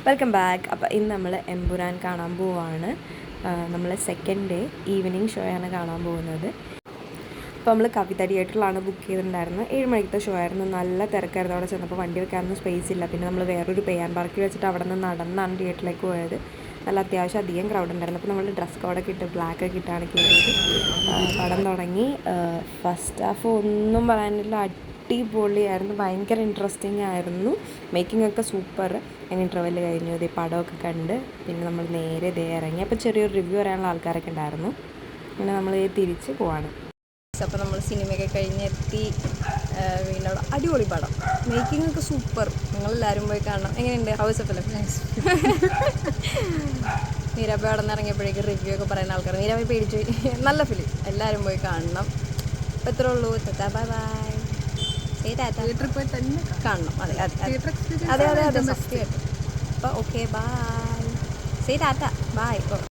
Welcome back. അപ്പോൾ ഇന്ന് നമ്മൾ എമ്പുരാൻ കാണാൻ പോവാണ്. നമ്മൾ സെക്കൻഡ് ഡേ ഈവനിങ് ഷോയാണ് കാണാൻ പോകുന്നത്. അപ്പോൾ നമ്മൾ കവിത തിയേറ്ററിലാണ് ബുക്ക് ചെയ്തിട്ടുണ്ടായിരുന്നത്. 7 മണിക്കത്തെ ഷോ ആയിരുന്നു. നല്ല തിരക്കായിരുന്നു. അവിടെ ചെന്നപ്പോൾ വണ്ടി വെക്കാനൊന്നും സ്പേസ് ഇല്ല. പിന്നെ നമ്മൾ വേറൊരു പേയാൻ പാർക്കിൽ വെച്ചിട്ട് അവിടെ നിന്ന് നടന്നാണ് തിയേറ്ററിലേക്ക് പോയത്. നല്ല അത്യാവശ്യം അധികം ക്രൗഡ് ഉണ്ടായിരുന്നു. അപ്പോൾ നമ്മൾ ഡ്രസ് കോഡൊക്കെ ഇട്ട് ബ്ലാക്കൊക്കെ ഇട്ടാണ് കയറിയത്. പടം തുടങ്ങി. ഫസ്റ്റ് ഹാഫ് ഒന്നും പറയാനില്ല, അടിപൊളിയായിരുന്നു. ഭയങ്കര ഇൻട്രസ്റ്റിംഗ് ആയിരുന്നു. മേക്കിംഗ് ഒക്കെ സൂപ്പർ. അങ്ങനെ ഇൻ്റർവെൽ കഴിഞ്ഞു. ഇതേ പടമൊക്കെ കണ്ട് പിന്നെ നമ്മൾ നേരെ ഇതേ ഇറങ്ങി. അപ്പോൾ ചെറിയൊരു റിവ്യൂ പറയാനുള്ള ആൾക്കാരൊക്കെ ഉണ്ടായിരുന്നു. അങ്ങനെ നമ്മൾ തിരിച്ച് പോവാണ്. അപ്പോൾ നമ്മൾ സിനിമയൊക്കെ കഴിഞ്ഞെത്തി. വീണ്ടും അടിപൊളി പടം, മേക്കിംഗ് ഒക്കെ സൂപ്പർ. നിങ്ങളെല്ലാവരും പോയി കാണണം. എങ്ങനെയുണ്ട്? House of film. നീരാബ് അവിടെ നിന്ന് ഇറങ്ങിയപ്പോഴേക്കും റിവ്യൂ ഒക്കെ പറയുന്ന ആൾക്കാർ നീരാബ് പേടിച്ചു. നല്ല ഫിലിം, എല്ലാവരും പോയി കാണണം. അപ്പോൾ ഇത്രേ ഉള്ളൂ. Bye bye. തിയേറ്ററിൽ പോയി തന്നെ കാണണം. അതെ അതെ അതെ അതെ അതെ സത്യമായിട്ട്. അപ്പോൾ okay, bye. Say tata, by.